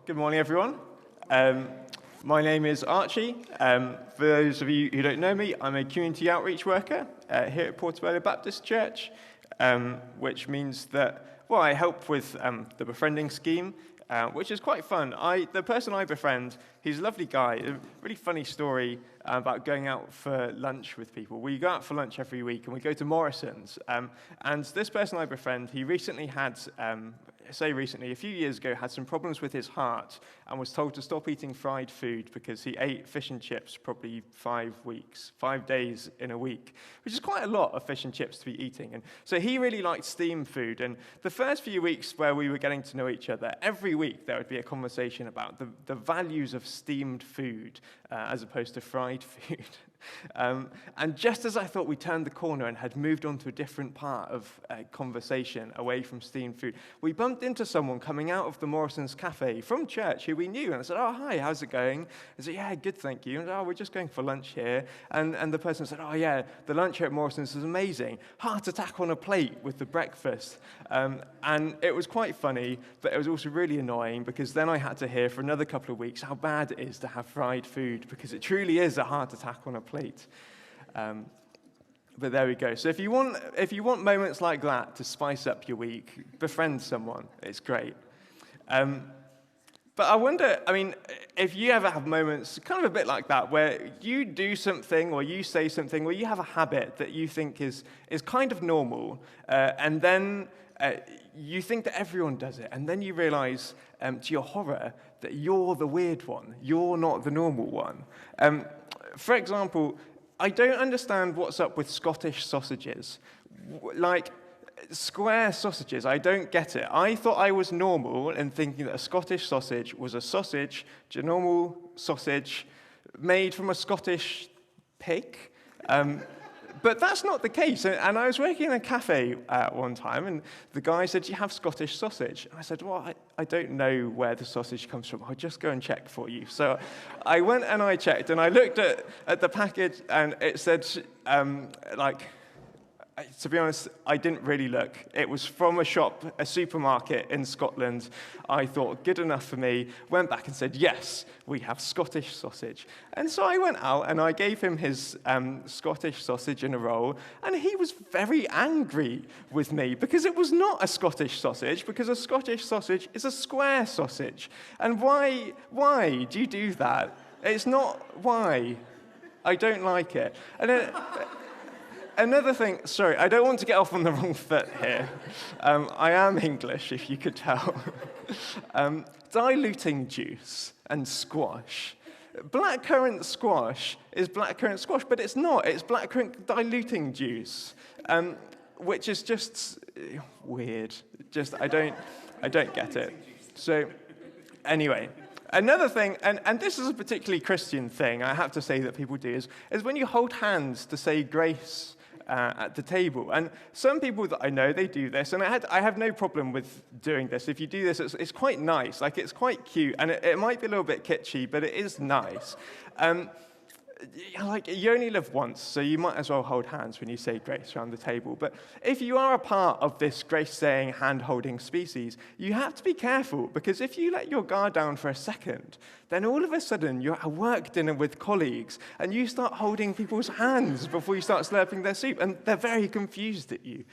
Good morning, everyone. Um, my name is Archie. For those of you who don't know me, I'm a community outreach worker here at Portobello Baptist Church, which means that, I help with the befriending scheme, which is quite fun. The person I befriend, he's a lovely guy. A really funny story about going out for lunch with people. We go out for lunch every week, and we go to Morrison's. And this person I befriend, he recently had, a few years ago, had some problems with his heart and was told to stop eating fried food because he ate fish and chips probably 5 days in a week, which is quite a lot of fish and chips to be eating. And so he really liked steamed food. And the first few weeks where we were getting to know each other, every week there would be a conversation about the values of steamed food as opposed to fried food. And just as I thought we turned the corner and had moved on to a different part of conversation away from steamed food, we bumped into someone coming out of the Morrison's Cafe from church who we knew. And I said, "Oh, hi, how's it going?" I said, "Yeah, good, thank you." And I said, "Oh, we're just going for lunch here." And the person said, "Oh, yeah, the lunch here at Morrison's is amazing. Heart attack on a plate with the breakfast." And it was quite funny, but it was also really annoying because then I had to hear for another couple of weeks how bad it is to have fried food because it truly is a heart attack on a plate. But there we go. So if you want moments like that to spice up your week, befriend someone. It's great. But I wonder, if you ever have moments kind of a bit like that, where you do something or you say something, where you have a habit that you think is kind of normal, and then you think that everyone does it, and then you realize, to your horror, that you're the weird one. You're not the normal one. For example, I don't understand what's up with Scottish sausages. Like, square sausages, I don't get it. I thought I was normal in thinking that a Scottish sausage was a sausage, a normal sausage, made from a Scottish pig. But that's not the case. And I was working in a cafe at one time, and the guy said, "Do you have Scottish sausage?" And I said, "Well, I don't know where the sausage comes from. I'll just go and check for you." So I went and I checked, and I looked at the package, and it said, to be honest, I didn't really look. It was from a supermarket in Scotland. I thought, good enough for me. Went back and said, "Yes, we have Scottish sausage." And so I went out and I gave him his Scottish sausage in a roll, and he was very angry with me because it was not a Scottish sausage, because a Scottish sausage is a square sausage. And why do you do that? It's not why. I don't like it. And then, another thing, sorry, I don't want to get off on the wrong foot here. I am English, if you could tell. Diluting juice and squash. Blackcurrant squash is blackcurrant squash, but it's not. It's blackcurrant diluting juice, which is just weird. I don't get it. So, anyway. Another thing, and this is a particularly Christian thing, I have to say, that people do, is when you hold hands to say grace at the table. And some people that I know, they do this, and I have no problem with doing this. If you do this, it's quite nice. Like, it's quite cute, and it might be a little bit kitschy, but it is nice. You only live once, so you might as well hold hands when you say grace around the table. But if you are a part of this grace-saying, hand-holding species, you have to be careful, because if you let your guard down for a second, then all of a sudden you're at a work dinner with colleagues, and you start holding people's hands before you start slurping their soup, and they're very confused at you.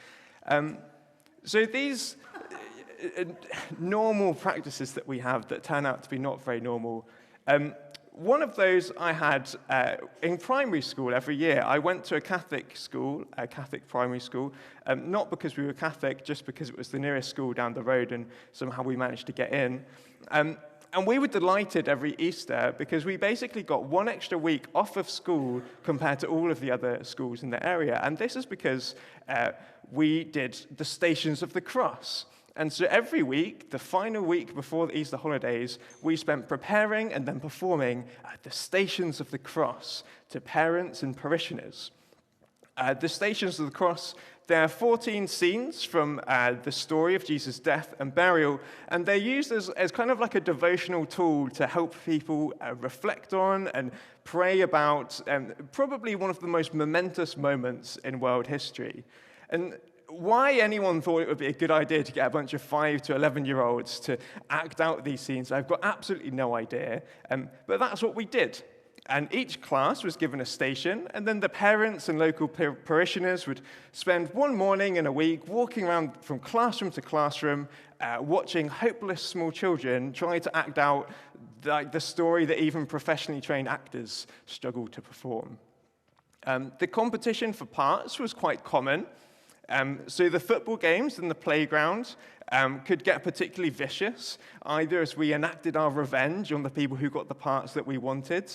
So these normal practices that we have that turn out to be not very normal, one of those I had in primary school every year. I went to a Catholic school, a Catholic primary school, not because we were Catholic, just because it was the nearest school down the road, and somehow we managed to get in. And we were delighted every Easter because we basically got one extra week off of school compared to all of the other schools in the area. And this is because we did the Stations of the Cross. And so every week, the final week before the Easter holidays, we spent preparing and then performing the Stations of the Cross to parents and parishioners. The Stations of the Cross, there are 14 scenes from the story of Jesus' death and burial, and they're used as kind of like a devotional tool to help people reflect on and pray about probably one of the most momentous moments in world history. And why anyone thought it would be a good idea to get a bunch of 5 to 11-year-olds to act out these scenes, I've got absolutely no idea. But that's what we did. And each class was given a station, and then the parents and local parishioners would spend one morning in a week walking around from classroom to classroom, watching hopeless small children try to act out the story that even professionally trained actors struggle to perform. The competition for parts was quite common. So the football games in the playground could get particularly vicious, either as we enacted our revenge on the people who got the parts that we wanted,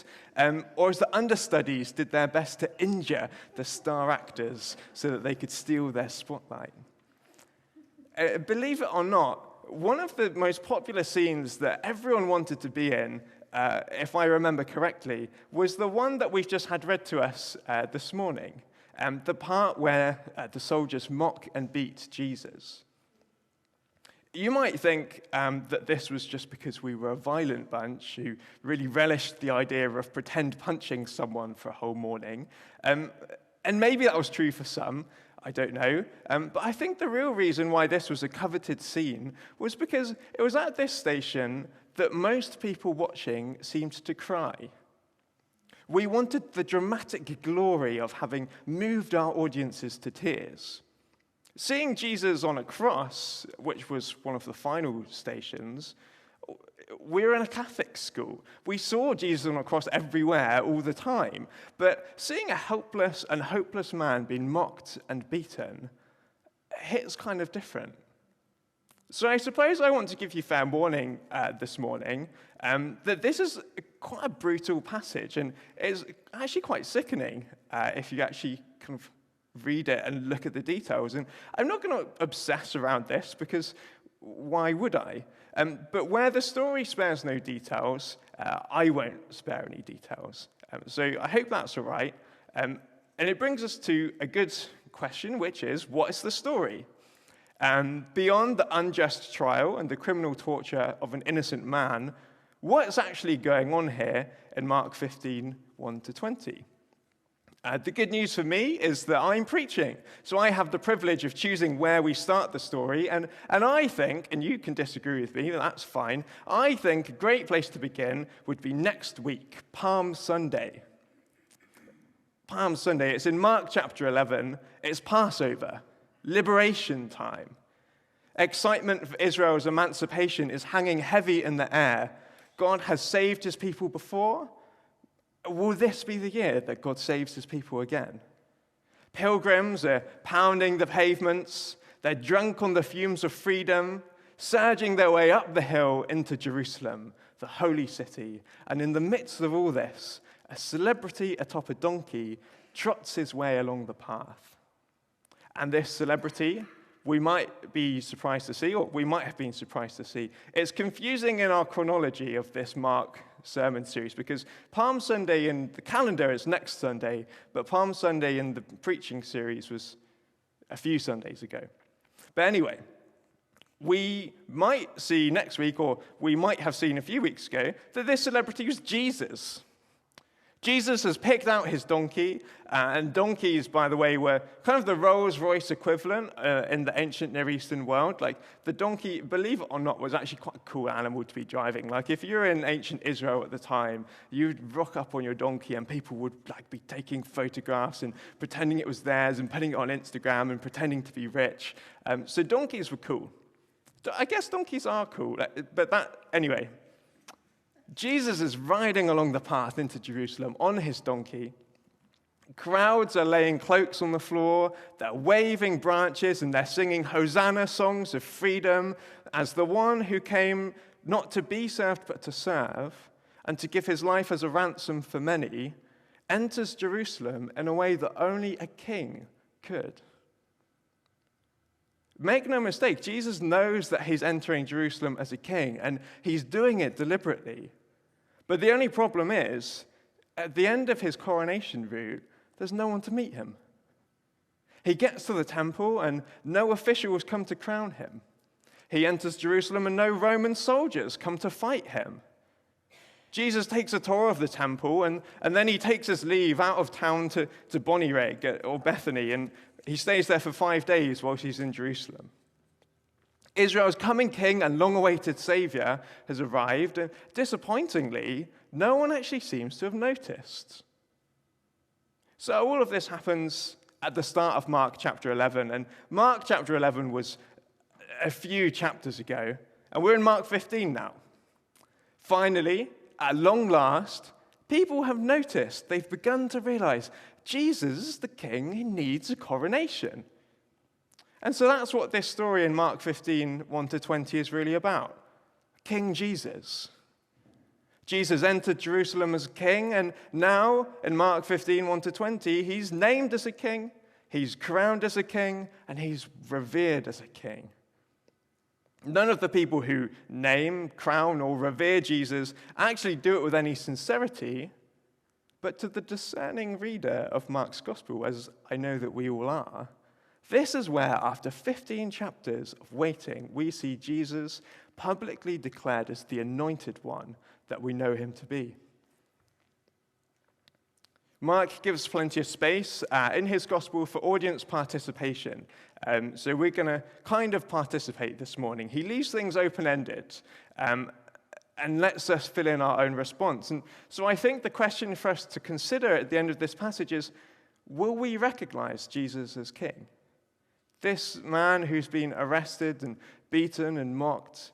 or as the understudies did their best to injure the star actors so that they could steal their spotlight. Believe it or not, one of the most popular scenes that everyone wanted to be in, if I remember correctly, was the one that we've just had read to us this morning. The part where the soldiers mock and beat Jesus. You might think that this was just because we were a violent bunch who really relished the idea of pretend punching someone for a whole morning. And maybe that was true for some, I don't know. But I think the real reason why this was a coveted scene was because it was at this station that most people watching seemed to cry. We wanted the dramatic glory of having moved our audiences to tears. Seeing Jesus on a cross, which was one of the final stations, we were in a Catholic school. We saw Jesus on a cross everywhere all the time. But seeing a helpless and hopeless man being mocked and beaten hits kind of different. So I suppose I want to give you fair warning this morning that this is quite a brutal passage, and it's actually quite sickening if you actually kind of read it and look at the details. And I'm not going to obsess around this, because why would I? But where the story spares no details, I won't spare any details. So I hope that's all right. And it brings us to a good question, which is, what is the story? Beyond the unjust trial and the criminal torture of an innocent man, what's actually going on here in Mark 15, 1-20? The good news for me is that I'm preaching, so I have the privilege of choosing where we start the story, and I think, and you can disagree with me, that's fine, I think a great place to begin would be next week, Palm Sunday. Palm Sunday, it's in Mark chapter 11, it's Passover, liberation time. Excitement for Israel's emancipation is hanging heavy in the air. God has saved his people before. Will this be the year that God saves his people again? Pilgrims are pounding the pavements. They're drunk on the fumes of freedom, surging their way up the hill into Jerusalem, the holy city. And in the midst of all this, a celebrity atop a donkey trots his way along the path. And this celebrity, we might be surprised to see, or we might have been surprised to see, it's confusing in our chronology of this Mark sermon series, because Palm Sunday in the calendar is next Sunday, but Palm Sunday in the preaching series was a few Sundays ago. But anyway, we might see next week, or we might have seen a few weeks ago, that this celebrity was Jesus. Jesus has picked out his donkey, and donkeys, by the way, were kind of the Rolls-Royce equivalent in the ancient Near Eastern world. Like, the donkey, believe it or not, was actually quite a cool animal to be driving. Like, if you were in ancient Israel at the time, you'd rock up on your donkey, and people would be taking photographs and pretending it was theirs and putting it on Instagram and pretending to be rich. So donkeys were cool. I guess donkeys are cool, but anyway. Jesus is riding along the path into Jerusalem on his donkey. Crowds are laying cloaks on the floor, they're waving branches, and they're singing Hosanna songs of freedom as the one who came not to be served but to serve, and to give his life as a ransom for many, enters Jerusalem in a way that only a king could. Make no mistake, Jesus knows that he's entering Jerusalem as a king, and he's doing it deliberately. But the only problem is, at the end of his coronation route, there's no one to meet him. He gets to the temple, and no officials come to crown him. He enters Jerusalem, and no Roman soldiers come to fight him. Jesus takes a tour of the temple, and then he takes his leave out of town to Bonnyrigg or Bethany, and He stays there for 5 days while she's in Jerusalem. Israel's coming king and long-awaited savior has arrived, and disappointingly, no one actually seems to have noticed. So all of this happens at the start of Mark chapter 11, and Mark chapter 11 was a few chapters ago, and we're in Mark 15 now. Finally, at long last, people have noticed, they've begun to realize, Jesus, the king, he needs a coronation. And so that's what this story in Mark 15, 1-20 is really about. King Jesus. Jesus entered Jerusalem as king, and now in Mark 15, 1-20, he's named as a king, he's crowned as a king, and he's revered as a king. None of the people who name, crown, or revere Jesus actually do it with any sincerity, but to the discerning reader of Mark's gospel, as I know that we all are, this is where, after 15 chapters of waiting, we see Jesus publicly declared as the anointed one that we know him to be. Mark gives plenty of space in his gospel for audience participation. So we're going to kind of participate this morning. He leaves things open-ended and lets us fill in our own response. And so I think the question for us to consider at the end of this passage is, will we recognize Jesus as king? This man who's been arrested and beaten and mocked,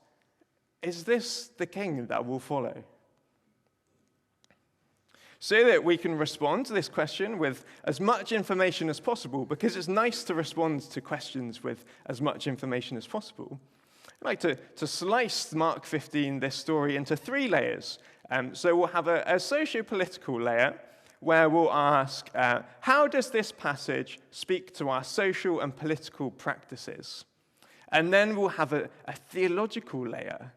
is this the king that we'll follow? So that we can respond to this question with as much information as possible, because it's nice to respond to questions with as much information as possible. I'd like to slice Mark 15, this story, into 3 layers. So we'll have a socio-political layer, where we'll ask, how does this passage speak to our social and political practices? And then we'll have a theological layer,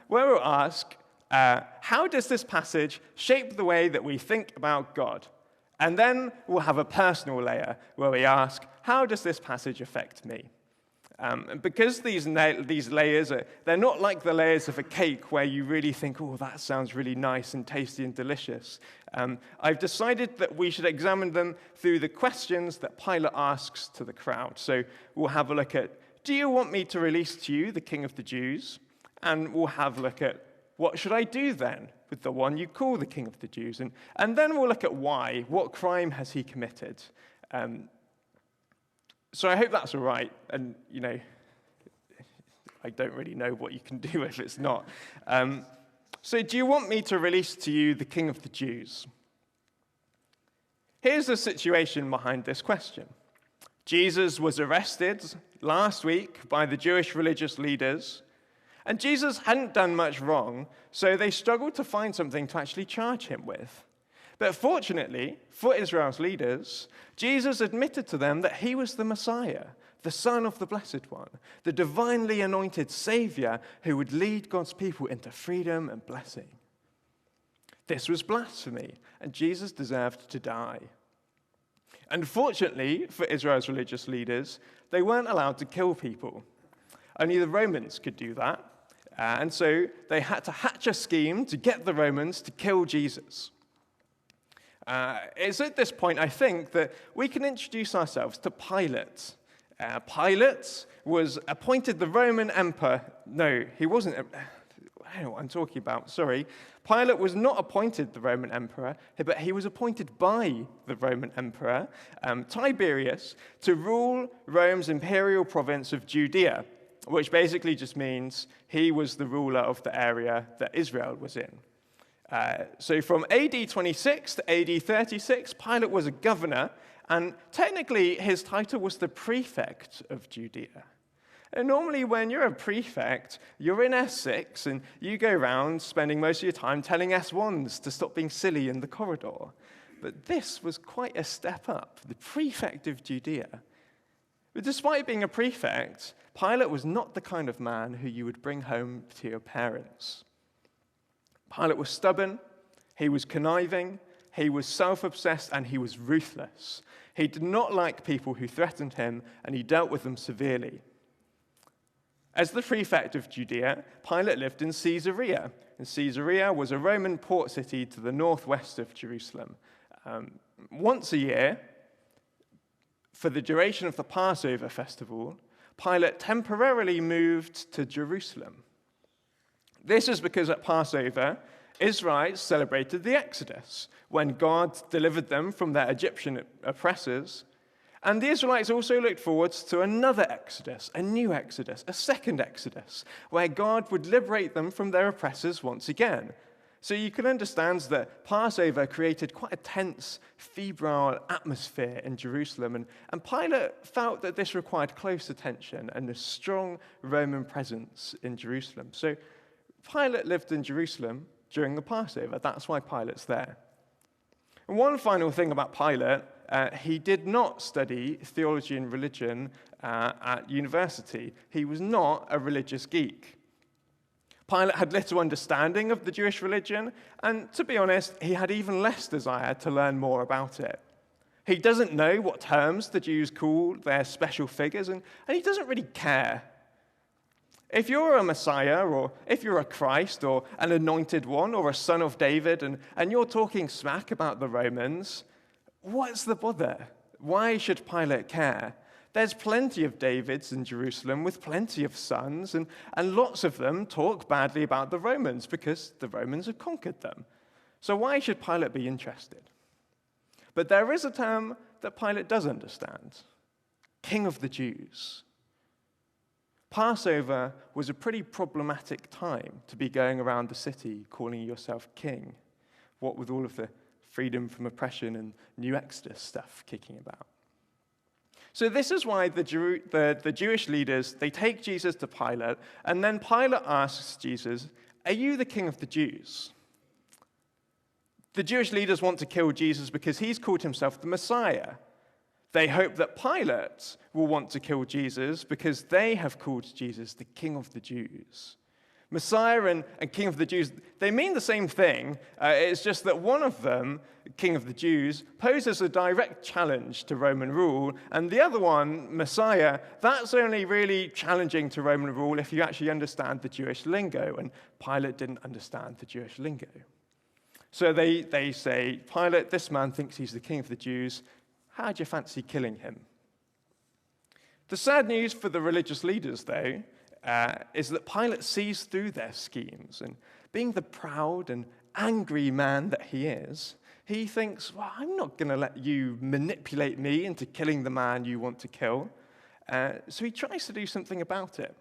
where we'll ask, how does this passage shape the way that we think about God? And then we'll have a personal layer, where we ask, how does this passage affect me? And because these layers they're not like the layers of a cake where you really think, oh, that sounds really nice and tasty and delicious. I've decided that we should examine them through the questions that Pilate asks to the crowd. So we'll have a look at, do you want me to release to you the King of the Jews? And we'll have a look at, what should I do then with the one you call the King of the Jews? And then we'll look at why. What crime has he committed? So I hope that's all right. And, I don't really know what you can do if it's not. So do you want me to release to you the King of the Jews? Here's the situation behind this question. Jesus was arrested last week by the Jewish religious leaders, and Jesus hadn't done much wrong, so they struggled to find something to actually charge him with. But fortunately, for Israel's leaders, Jesus admitted to them that he was the Messiah, the Son of the Blessed One, the divinely anointed Savior who would lead God's people into freedom and blessing. This was blasphemy, and Jesus deserved to die. Unfortunately, for Israel's religious leaders, they weren't allowed to kill people. Only the Romans could do that, and so they had to hatch a scheme to get the Romans to kill Jesus. It's at this point, I think, that we can introduce ourselves to Pilate. Pilate was appointed the Roman emperor. No, he wasn't. I don't know what I'm talking about, sorry. Pilate was not appointed the Roman emperor, but he was appointed by the Roman emperor, Tiberius, to rule Rome's imperial province of Judea, which basically just means he was the ruler of the area that Israel was in. So from AD 26 to AD 36, Pilate was a governor, and technically his title was the prefect of Judea. And normally when you're a prefect, you're in S6, and you go around spending most of your time telling S1s to stop being silly in the corridor. But this was quite a step up, the prefect of Judea. But despite being a prefect, Pilate was not the kind of man who you would bring home to your parents. Pilate was stubborn, he was conniving, he was self-obsessed, and he was ruthless. He did not like people who threatened him, and he dealt with them severely. As the prefect of Judea, Pilate lived in Caesarea. And Caesarea was a Roman port city to the northwest of Jerusalem. Once a year, for the duration of the Passover festival, Pilate temporarily moved to Jerusalem. This is because at Passover, Israelites celebrated the Exodus, when God delivered them from their Egyptian oppressors. And the Israelites also looked forward to another Exodus, a new Exodus, a second Exodus, where God would liberate them from their oppressors once again. So you can understand that Passover created quite a tense, febrile atmosphere in Jerusalem, and Pilate felt that this required close attention and a strong Roman presence in Jerusalem. So Pilate lived in Jerusalem during the Passover. That's why Pilate's there. And one final thing about Pilate, he did not study theology and religion at university. He was not a religious geek. Pilate had little understanding of the Jewish religion, and to be honest, he had even less desire to learn more about it. He doesn't know what terms the Jews call their special figures, and he doesn't really care. If you're a Messiah, or if you're a Christ, or an anointed one, or a son of David, and you're talking smack about the Romans, what's the bother? Why should Pilate care? There's plenty of Davids in Jerusalem with plenty of sons, and lots of them talk badly about the Romans because the Romans have conquered them. So why should Pilate be interested? But there is a term that Pilate does understand: King of the Jews. Passover was a pretty problematic time to be going around the city calling yourself king, what with all of the freedom from oppression and new Exodus stuff kicking about. So this is why the Jewish leaders, they take Jesus to Pilate, and then Pilate asks Jesus, "Are you the king of the Jews?" The Jewish leaders want to kill Jesus because he's called himself the Messiah. They hope that Pilate will want to kill Jesus because they have called Jesus the King of the Jews. Messiah and King of the Jews, they mean the same thing. It's just that one of them, King of the Jews, poses a direct challenge to Roman rule, and the other one, Messiah, that's only really challenging to Roman rule if you actually understand the Jewish lingo, and Pilate didn't understand the Jewish lingo. So they say, "Pilate, this man thinks he's the King of the Jews. How'd you fancy killing him?" The sad news for the religious leaders, though, is that Pilate sees through their schemes, and being the proud and angry man that he is, he thinks, "Well, I'm not going to let you manipulate me into killing the man you want to kill." So he tries to do something about it.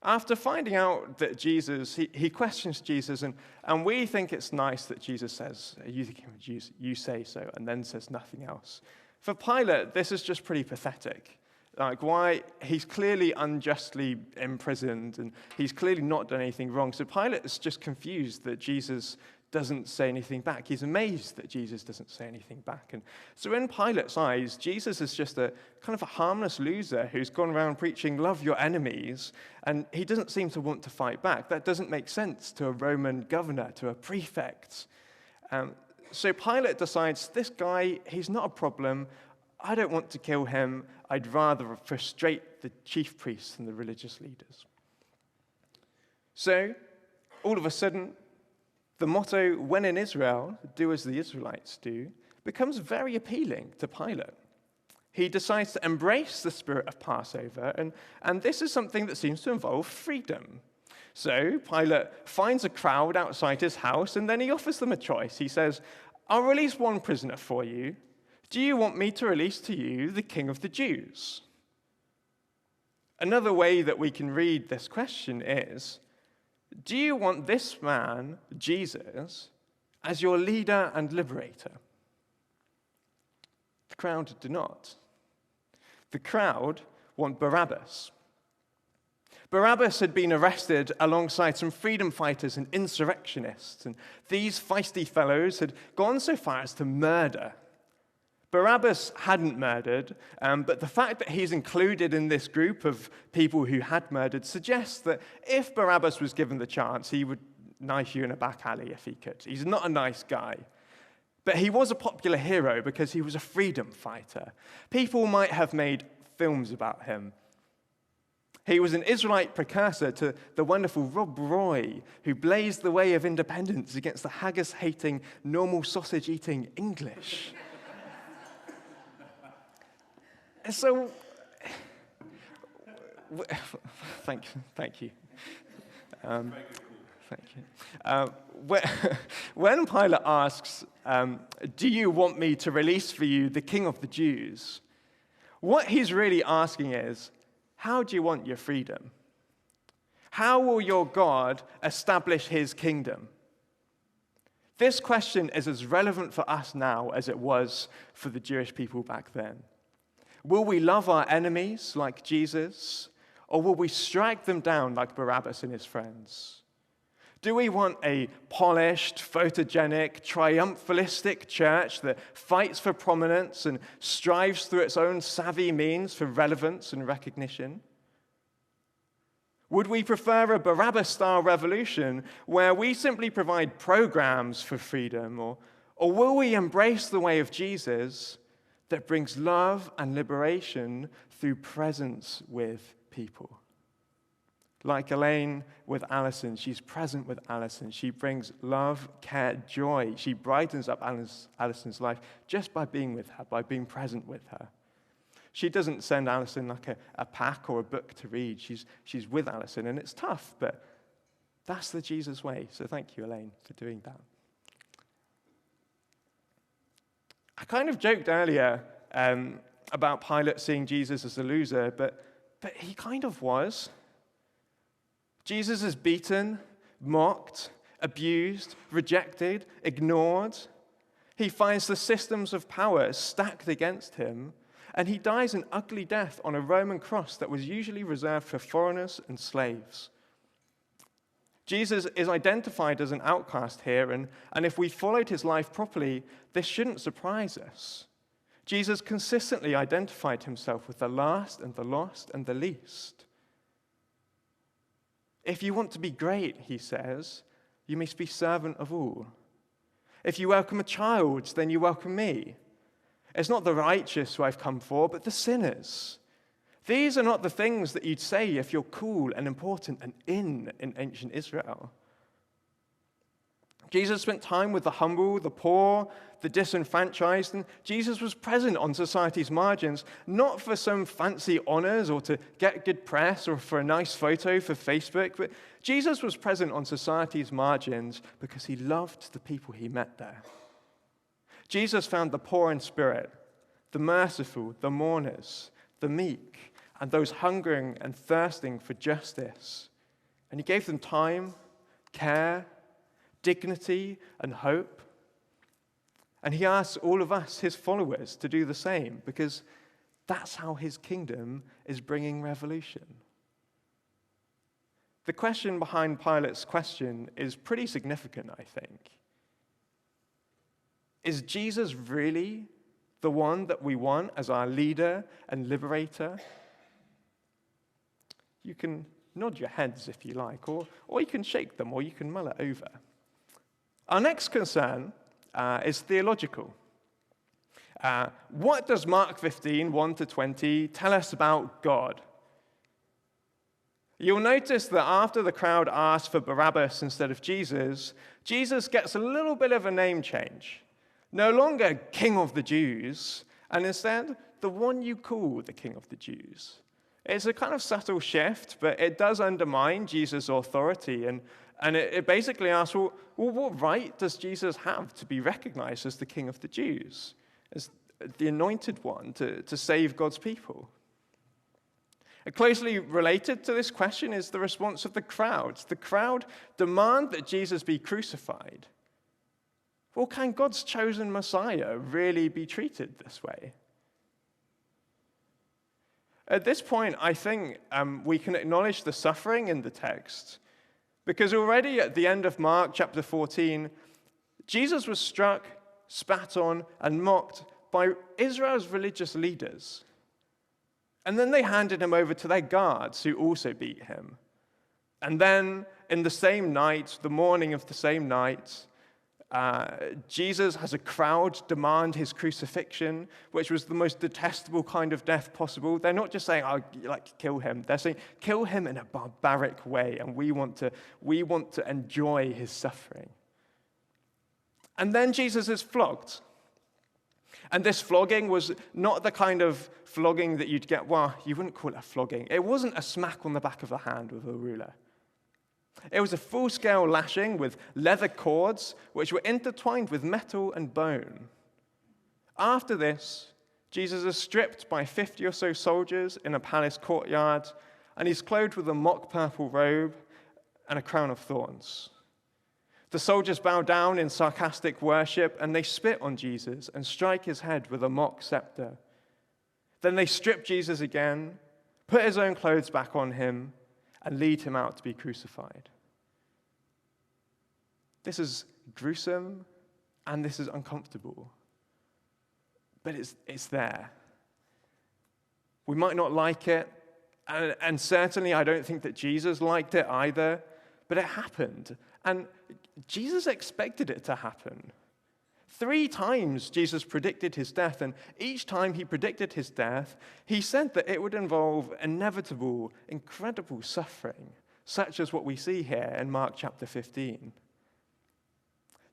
After finding out that Jesus, he questions Jesus, and we think it's nice that Jesus says, "Are you the King of the Jews? You say so," and then says nothing else. For Pilate, this is just pretty pathetic. Like, why? He's clearly unjustly imprisoned, and he's clearly not done anything wrong. So Pilate is just confused that Jesus doesn't say anything back. He's amazed that Jesus doesn't say anything back. And so in Pilate's eyes, Jesus is just a kind of a harmless loser who's gone around preaching love your enemies, and he doesn't seem to want to fight back. That doesn't make sense to a Roman governor, to a prefect. So Pilate decides, this guy, he's not a problem. I don't want to kill him. I'd rather frustrate the chief priests and the religious leaders. So, all of a sudden, the motto, "When in Israel, do as the Israelites do," becomes very appealing to Pilate. He decides to embrace the spirit of Passover, and this is something that seems to involve freedom. So Pilate finds a crowd outside his house, and then he offers them a choice. He says, "I'll release one prisoner for you. Do you want me to release to you the King of the Jews?" Another way that we can read this question is, do you want this man, Jesus, as your leader and liberator? The crowd do not. The crowd want Barabbas. Barabbas had been arrested alongside some freedom fighters and insurrectionists, and these feisty fellows had gone so far as to murder. Barabbas hadn't murdered, but the fact that he's included in this group of people who had murdered suggests that if Barabbas was given the chance, he would knife you in a back alley if he could. He's not a nice guy. But he was a popular hero because he was a freedom fighter. People might have made films about him. He was an Israelite precursor to the wonderful Rob Roy, who blazed the way of independence against the haggis-hating, normal sausage-eating English. So, thank you. Thank you. When Pilate asks, do you want me to release for you the King of the Jews? What he's really asking is, how do you want your freedom? How will your God establish his kingdom? This question is as relevant for us now as it was for the Jewish people back then. Will we love our enemies like Jesus, or will we strike them down like Barabbas and his friends? Do we want a polished, photogenic, triumphalistic church that fights for prominence and strives through its own savvy means for relevance and recognition? Would we prefer a Barabbas-style revolution where we simply provide programs for freedom, or will we embrace the way of Jesus that brings love and liberation through presence with people? Like Elaine with Alison, she's present with Alison. She brings love, care, joy. She brightens up Alison's life just by being with her, by being present with her. She doesn't send Alison like a pack or a book to read. She's with Alison, and it's tough, but that's the Jesus way. So thank you, Elaine, for doing that. I kind of joked earlier about Pilate seeing Jesus as a loser, but he kind of was. Jesus is beaten, mocked, abused, rejected, ignored. He finds the systems of power stacked against him, and he dies an ugly death on a Roman cross that was usually reserved for foreigners and slaves. Jesus is identified as an outcast here, and if we followed his life properly, this shouldn't surprise us. Jesus consistently identified himself with the last and the lost and the least. If you want to be great, he says, you must be servant of all. If you welcome a child, then you welcome me. It's not the righteous who I've come for, but the sinners. These are not the things that you'd say if you're cool and important and in ancient Israel. Jesus spent time with the humble, the poor, the disenfranchised, and Jesus was present on society's margins, not for some fancy honors or to get good press or for a nice photo for Facebook, but Jesus was present on society's margins because he loved the people he met there. Jesus found the poor in spirit, the merciful, the mourners, the meek, and those hungering and thirsting for justice. And he gave them time, care, dignity, and hope. And he asks all of us, his followers, to do the same, because that's how his kingdom is bringing revolution. The question behind Pilate's question is pretty significant, I think. Is Jesus really the one that we want as our leader and liberator? You can nod your heads if you like, or you can shake them, or you can mull it over. Our next concern is theological. What does Mark 15, 1-20 tell us about God? You'll notice that after the crowd asked for Barabbas instead of Jesus, Jesus gets a little bit of a name change. No longer King of the Jews, and instead the one you call the King of the Jews. It's a kind of subtle shift, but it does undermine Jesus' authority, and it basically asks, well, what right does Jesus have to be recognized as the King of the Jews, as the anointed one to save God's people? Closely related to this question is the response of the crowd. The crowd demand that Jesus be crucified. Well, can God's chosen Messiah really be treated this way? At this point, I think we can acknowledge the suffering in the text, because already at the end of Mark chapter 14, Jesus was struck, spat on, and mocked by Israel's religious leaders. And then they handed him over to their guards, who also beat him. And then, in the same night, the morning of the same night, Jesus has a crowd demand his crucifixion, which was the most detestable kind of death possible. They're not just saying, "Oh, kill him." They're saying, "Kill him in a barbaric way, and we want to enjoy his suffering." And then Jesus is flogged. And this flogging was not the kind of flogging that you'd get, well, you wouldn't call it a flogging. It wasn't a smack on the back of the hand with a ruler. It was a full-scale lashing with leather cords, which were intertwined with metal and bone. After this, Jesus is stripped by 50 or so soldiers in a palace courtyard, and he's clothed with a mock purple robe and a crown of thorns. The soldiers bow down in sarcastic worship, and they spit on Jesus and strike his head with a mock scepter. Then they strip Jesus again, put his own clothes back on him, and lead him out to be crucified. This is gruesome, and this is uncomfortable. But it's there. We might not like it, and certainly I don't think that Jesus liked it either, but it happened. And Jesus expected it to happen. 3 times Jesus predicted his death, and each time he predicted his death, he said that it would involve inevitable, incredible suffering, such as what we see here in Mark chapter 15.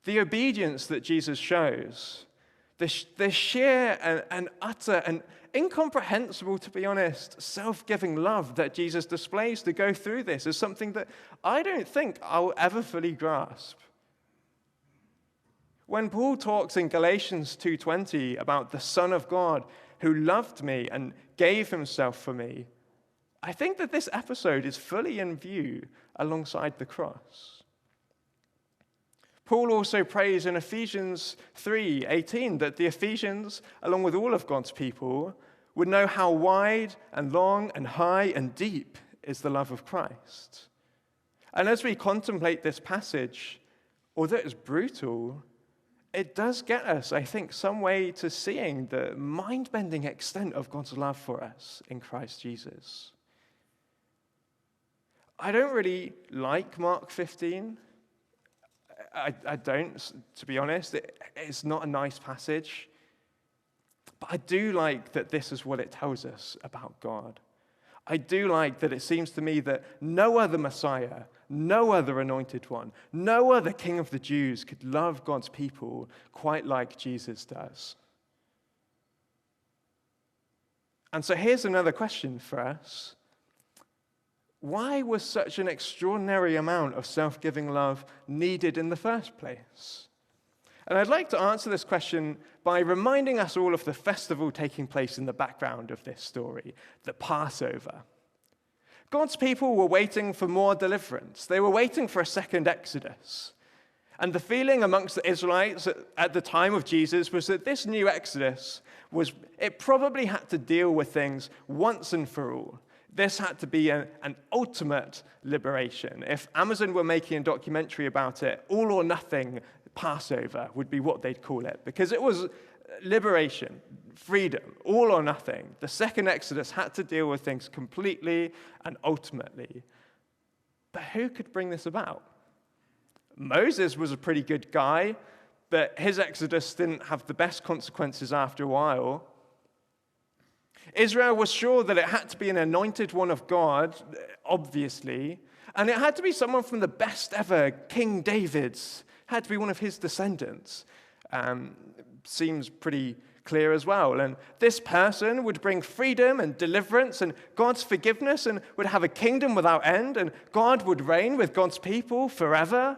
The obedience that Jesus shows, the sheer and utter and incomprehensible, to be honest, self-giving love that Jesus displays to go through this is something that I don't think I'll ever fully grasp. When Paul talks in Galatians 2:20 about the Son of God who loved me and gave himself for me, I think that this episode is fully in view alongside the cross. Paul also prays in Ephesians 3:18 that the Ephesians, along with all of God's people, would know how wide and long and high and deep is the love of Christ. And as we contemplate this passage, although it's brutal, it does get us, I think, some way to seeing the mind-bending extent of God's love for us in Christ Jesus. I don't really like Mark 15. I don't, to be honest. It's not a nice passage. But I do like that this is what it tells us about God. I do like that it seems to me that no other Messiah, no other anointed one, no other King of the Jews could love God's people quite like Jesus does. And so here's another question for us. Why was such an extraordinary amount of self-giving love needed in the first place? And I'd like to answer this question by reminding us all of the festival taking place in the background of this story, the Passover. God's people were waiting for more deliverance. They were waiting for a second Exodus. And the feeling amongst the Israelites at the time of Jesus was that this new Exodus it probably had to deal with things once and for all. This had to be an ultimate liberation. If Amazon were making a documentary about it, All or Nothing Passover would be what they'd call it, because it was liberation, freedom, all or nothing. The second Exodus had to deal with things completely and ultimately. But who could bring this about? Moses was a pretty good guy, but his Exodus didn't have the best consequences after a while. Israel was sure that it had to be an anointed one of God, obviously, and it had to be someone from the best ever, King David's, had to be one of his descendants. Seems pretty clear as well. And this person would bring freedom and deliverance and God's forgiveness and would have a kingdom without end, and God would reign with God's people forever.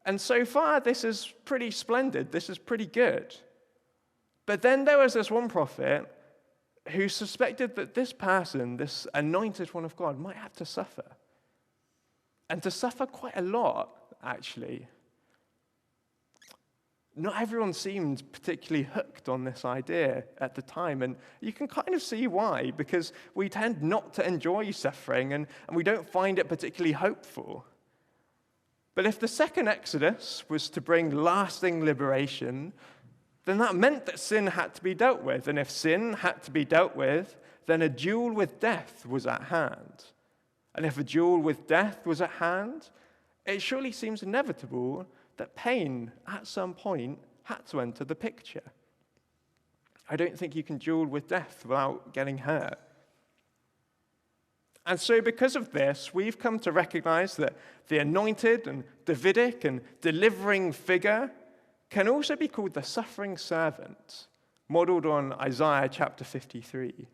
And so far, this is pretty splendid. This is pretty good. But then there was this one prophet who suspected that this person, this anointed one of God, might have to suffer. And to suffer quite a lot, actually. Not everyone seemed particularly hooked on this idea at the time, and you can kind of see why, because we tend not to enjoy suffering, and we don't find it particularly hopeful. But if the second Exodus was to bring lasting liberation, then that meant that sin had to be dealt with. And if sin had to be dealt with, then a duel with death was at hand. And if a duel with death was at hand, it surely seems inevitable that pain at some point had to enter the picture. I don't think you can duel with death without getting hurt. And so because of this, we've come to recognize that the anointed and Davidic and delivering figure can also be called the suffering servant, modeled on Isaiah chapter 53.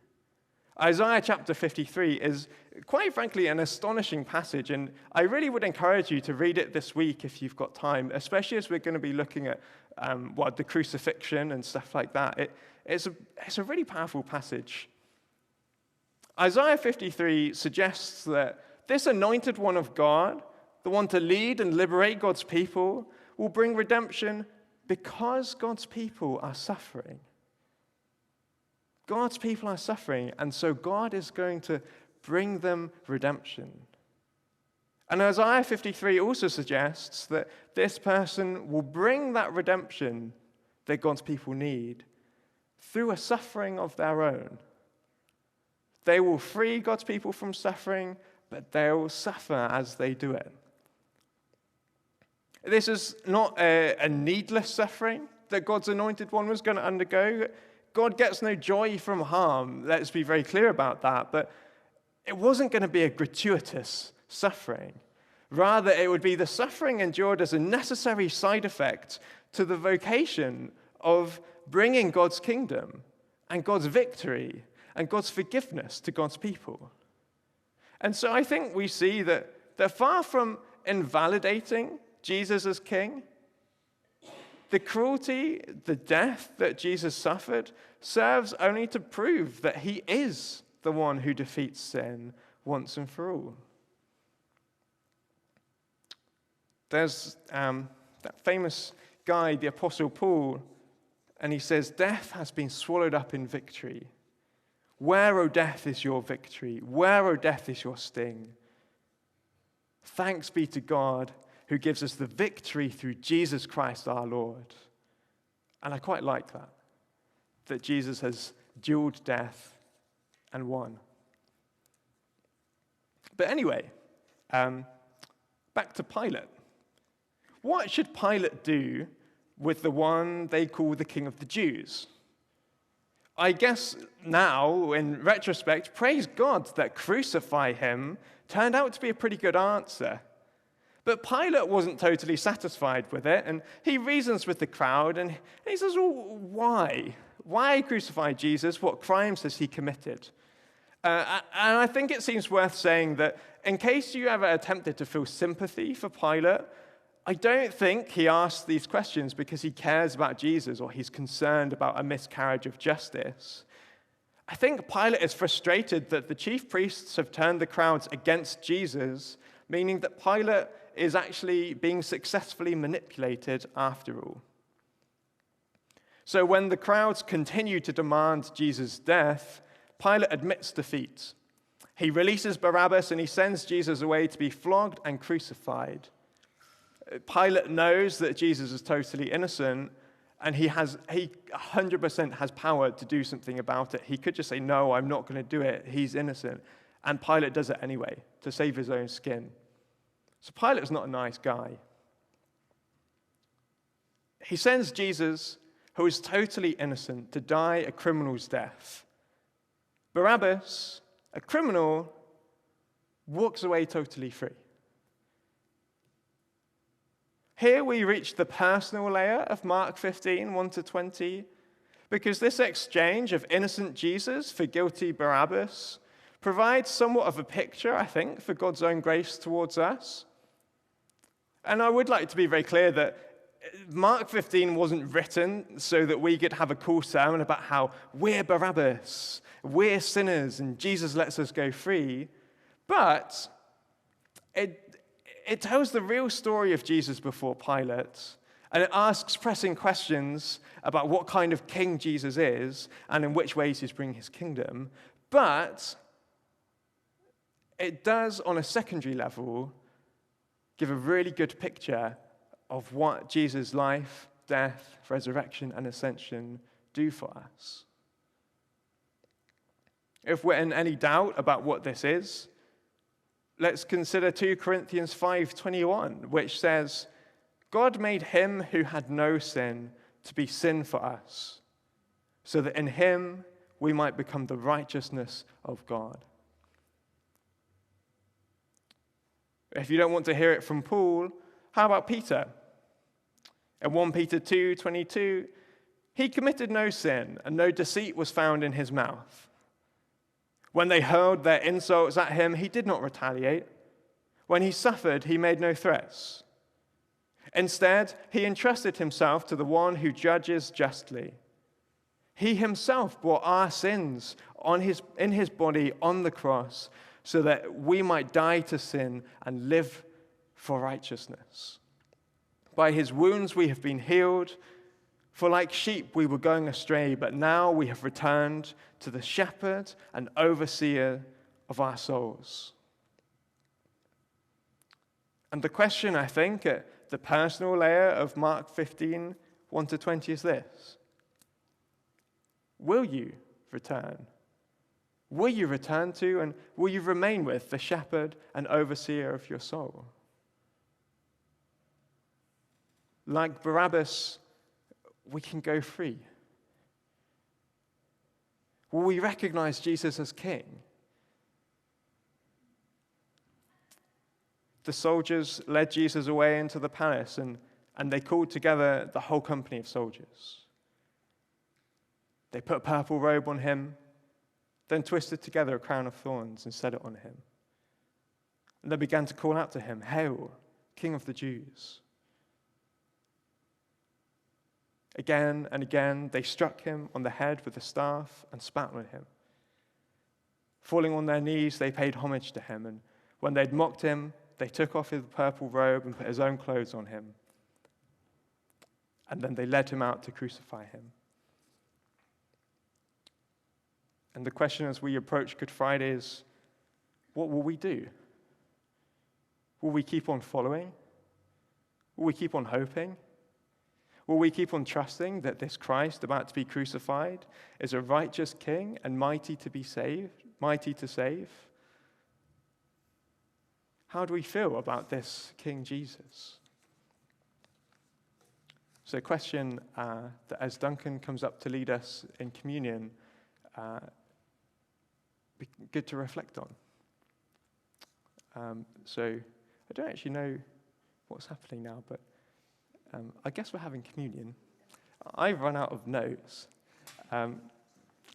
Isaiah chapter 53 is, quite frankly, an astonishing passage, and I really would encourage you to read it this week if you've got time, especially as we're going to be looking at the crucifixion and stuff like that. It's a really powerful passage. Isaiah 53 suggests that this anointed one of God, the one to lead and liberate God's people, will bring redemption because God's people are suffering. God's people are suffering, and so God is going to bring them redemption. And Isaiah 53 also suggests that this person will bring that redemption that God's people need through a suffering of their own. They will free God's people from suffering, but they will suffer as they do it. This is not a needless suffering that God's anointed one was going to undergo. God gets no joy from harm. Let's be very clear about that. But it wasn't going to be a gratuitous suffering. Rather, it would be the suffering endured as a necessary side effect to the vocation of bringing God's kingdom and God's victory and God's forgiveness to God's people. And so I think we see that far from invalidating Jesus as king, the cruelty, the death that Jesus suffered serves only to prove that he is the one who defeats sin once and for all. There's that famous guy, the Apostle Paul, and he says, "Death has been swallowed up in victory. Where, O death, is your victory? Where, O death, is your sting? Thanks be to God who gives us the victory through Jesus Christ our Lord." And I quite like that Jesus has dueled death and won. But anyway, back to Pilate. What should Pilate do with the one they call the King of the Jews? I guess now, in retrospect, praise God that crucify him turned out to be a pretty good answer. But Pilate wasn't totally satisfied with it, and he reasons with the crowd, and he says, well, why? Why crucify Jesus? What crimes has he committed? And I think it seems worth saying that in case you ever attempted to feel sympathy for Pilate, I don't think he asks these questions because he cares about Jesus or he's concerned about a miscarriage of justice. I think Pilate is frustrated that the chief priests have turned the crowds against Jesus, meaning that Pilate is actually being successfully manipulated after all. So when the crowds continue to demand Jesus' death, Pilate admits defeat. He releases Barabbas and he sends Jesus away to be flogged and crucified. Pilate knows that Jesus is totally innocent, and he 100% has power to do something about it. He could just say, no, I'm not going to do it. He's innocent. And Pilate does it anyway to save his own skin. So Pilate's not a nice guy. He sends Jesus, who is totally innocent, to die a criminal's death. Barabbas, a criminal, walks away totally free. Here we reach the personal layer of Mark 15, 1-20, because this exchange of innocent Jesus for guilty Barabbas provides somewhat of a picture, I think, for God's own grace towards us. And I would like to be very clear that Mark 15 wasn't written so that we could have a cool sermon about how we're Barabbas, we're sinners, and Jesus lets us go free. But it tells the real story of Jesus before Pilate, and it asks pressing questions about what kind of king Jesus is and in which ways he's bringing his kingdom. But it does, on a secondary level, give a really good picture of what Jesus' life, death, resurrection, and ascension do for us. If we're in any doubt about what this is, let's consider 2 Corinthians 5:21, which says, God made him who had no sin to be sin for us, so that in him we might become the righteousness of God. If you don't want to hear it from Paul, how about Peter? In 1 Peter 2:22, he committed no sin, and no deceit was found in his mouth. When they hurled their insults at him, he did not retaliate. When he suffered, he made no threats. Instead, he entrusted himself to the one who judges justly. He himself bore our sins in his body on the cross, so that we might die to sin and live for righteousness. By his wounds we have been healed, for like sheep we were going astray, but now we have returned to the shepherd and overseer of our souls. And the question, I think, at the personal layer of Mark 15, 1-20 is this: will you return? Will you return to and will you remain with the shepherd and overseer of your soul? Like Barabbas, we can go free. Will we recognize Jesus as king? The soldiers led Jesus away into the palace, and they called together the whole company of soldiers. They put a purple robe on him, then twisted together a crown of thorns and set it on him. And they began to call out to him, "Hail, King of the Jews." Again and again, they struck him on the head with a staff and spat on him. Falling on their knees, they paid homage to him, and when they'd mocked him, they took off his purple robe and put his own clothes on him. And then they led him out to crucify him. And the question as we approach Good Friday is, what will we do? Will we keep on following? Will we keep on hoping? Will we keep on trusting that this Christ about to be crucified is a righteous king and mighty to save? How do we feel about this King Jesus? So a question that as Duncan comes up to lead us in communion, be good to reflect on. So I don't actually know what's happening now, but I guess we're having communion. I've run out of notes.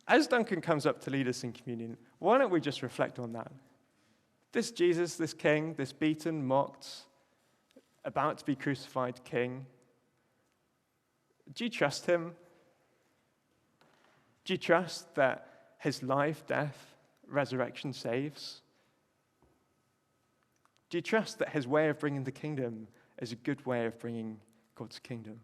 As Duncan comes up to lead us in communion, why don't we just reflect on that? This Jesus, this king, this beaten, mocked, about to be crucified king, do you trust him? Do you trust that his life, death, resurrection saves? Do you trust that his way of bringing the kingdom is a good way of bringing God's kingdom?